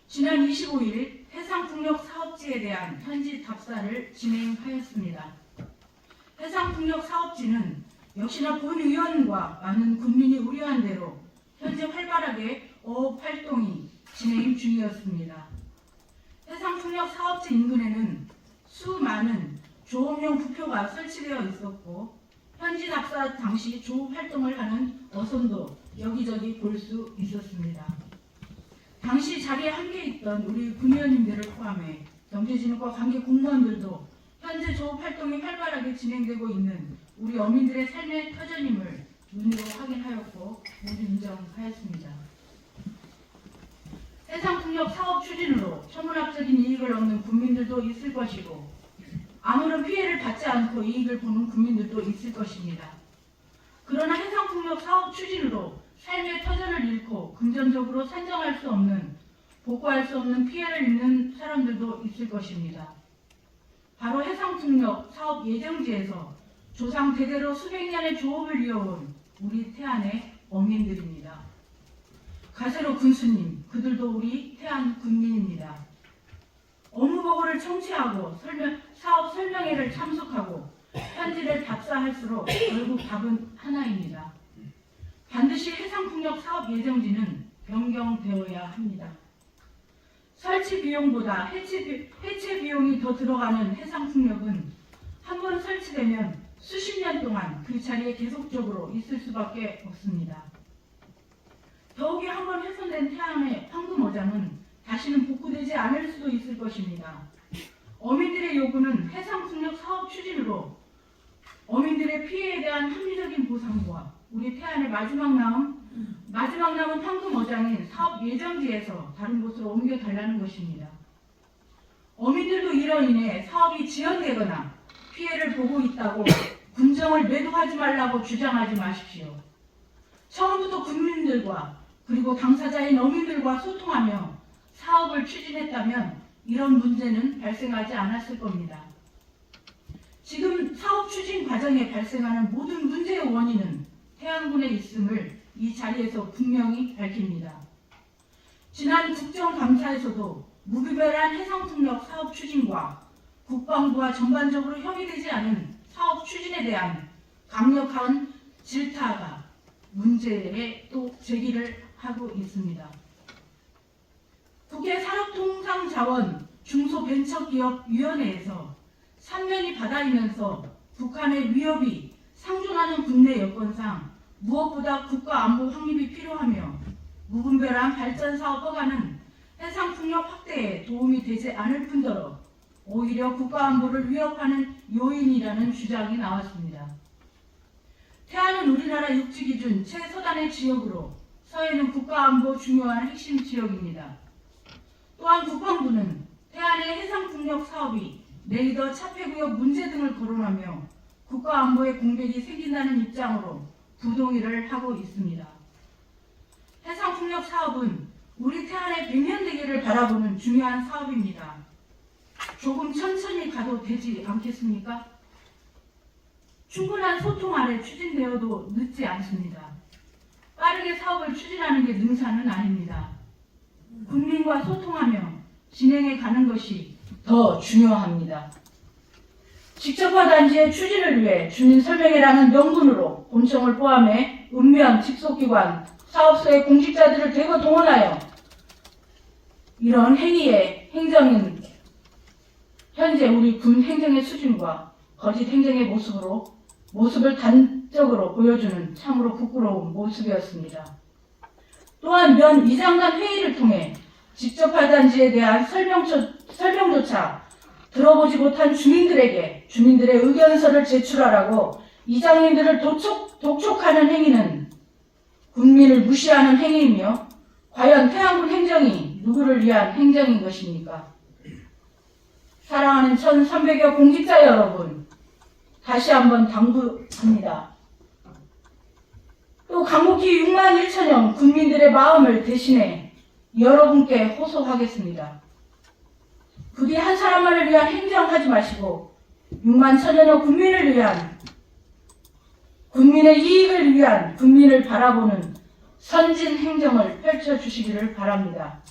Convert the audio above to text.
지난 25일 해상풍력 사업지에 대한 현지 답사를 진행하였습니다. 해상풍력 사업지는 역시나 본 의원과 많은 국민이 우려한 대로 현재 활발하게 어업 활동이 진행 중이었습니다. 해상풍력 사업지 인근에는 수많은 조업용 부표가 설치되어 있었고 현지 답사 당시 조업 활동을 하는 어선도 여기저기 볼 수 있었습니다. 당시 자리에 함께 있던 우리 군의원님들을 포함해 경제진흥과 관계 공무원들도 현재 조업 활동이 활발하게 진행되고 있는 우리 어민들의 삶의 터전임을 눈으로 확인하였고 모두 인정하였습니다. 해상풍력 사업 추진으로 천문학적인 이익을 얻는 국민들도 있을 것이고 아무런 피해를 받지 않고 이익을 보는 국민들도 있을 것입니다. 그러나 해상풍력 사업 추진으로 삶의 터전을 잃고 금전적으로 산정할 수 없는, 복구할 수 없는 피해를 입는 사람들도 있을 것입니다. 바로 해상풍력 사업 예정지에서 조상 대대로 수백 년의 조업을 이어온 우리 태안의 어민들입니다. 가세로 군수님, 그들도 우리 태안 군민입니다. 업무보고를 청취하고 사업 설명회를 참석하고 현지를 답사할수록 결국 답은 하나입니다. 반드시 해상풍력 사업 예정지는 변경되어야 합니다. 설치 비용보다 해체 비용이 더 들어가는 해상풍력은 한 번 설치되면 수십 년 동안 그 자리에 계속적으로 있을 수밖에 없습니다. 더욱이 한 번 훼손된 태안의 황금어장은 다시는 복구되지 않을 수도 있을 것입니다. 어민들의 요구는 해상풍력 사업 추진으로 어민들의 피해에 대한 합리적인 보상과 우리 태안의 마지막 남은 황금어장인 사업 예정지에서 다른 곳으로 옮겨달라는 것입니다. 어민들도 이로 인해 사업이 지연되거나 피해를 보고 있다고 군정을 매도하지 말라고 주장하지 마십시오. 처음부터 국민들과 그리고 당사자인 어민들과 소통하며 사업을 추진했다면 이런 문제는 발생하지 않았을 겁니다. 지금 사업 추진 과정에 발생하는 모든 문제의 원인은 태안군에 있음을 이 자리에서 분명히 밝힙니다. 지난 국정감사에서도 무분별한 해상풍력 사업 추진과 국방부와 전반적으로 협의되지 않은 사업 추진에 대한 강력한 질타가 문제에 또 제기를 하고 있습니다. 국회 산업통상자원 중소벤처기업위원회에서 3년이 바다이면서 북한의 위협이 상존하는 국내 여건상 무엇보다 국가안보 확립이 필요하며 무분별한 발전사업 허가는 해상풍력 확대에 도움이 되지 않을 뿐더러 오히려 국가안보를 위협하는 요인이라는 주장이 나왔습니다. 태안은 우리나라 육지기준 최서단의 지역으로 서해는 국가안보 중요한 핵심 지역입니다. 또한 국방부는 태안의 해상풍력 사업이 레이더 차폐구역 문제 등을 거론하며 국가안보에 공백이 생긴다는 입장으로 부동의를 하고 있습니다. 해상풍력 사업은 우리 태안의 백년대계를 바라보는 중요한 사업입니다. 조금 천천히 가도 되지 않겠습니까? 충분한 소통 아래 추진되어도 늦지 않습니다. 빠르게 사업을 추진하는 게 능사는 아닙니다. 국민과 소통하며 진행해 가는 것이 더 중요합니다. 직접화 단지의 추진을 위해 주민설명회라는 명분으로 본청을 포함해 읍면, 직속기관, 사업소의 공직자들을 대거 동원하여 이런 행위의 행정은 현재 우리 군 행정의 수준과 거짓 행정의 모습을 단적으로 보여주는 참으로 부끄러운 모습이었습니다. 또한 면 이장단 회의를 통해 직접화 단지에 대한 설명조차 들어보지 못한 주민들에게 주민들의 의견서를 제출하라고 이장님들을 독촉하는 행위는 국민을 무시하는 행위이며 과연 태안군 행정이 누구를 위한 행정인 것입니까? 사랑하는 1300여 공직자 여러분, 다시 한번 당부합니다. 또 강복희 6만 1천여 국민들의 마음을 대신해 여러분께 호소하겠습니다. 부디 한 사람만을 위한 행정하지 마시고 6만 천여여 국민을 위한, 국민의 이익을 위한, 국민을 바라보는 선진 행정을 펼쳐주시기를 바랍니다.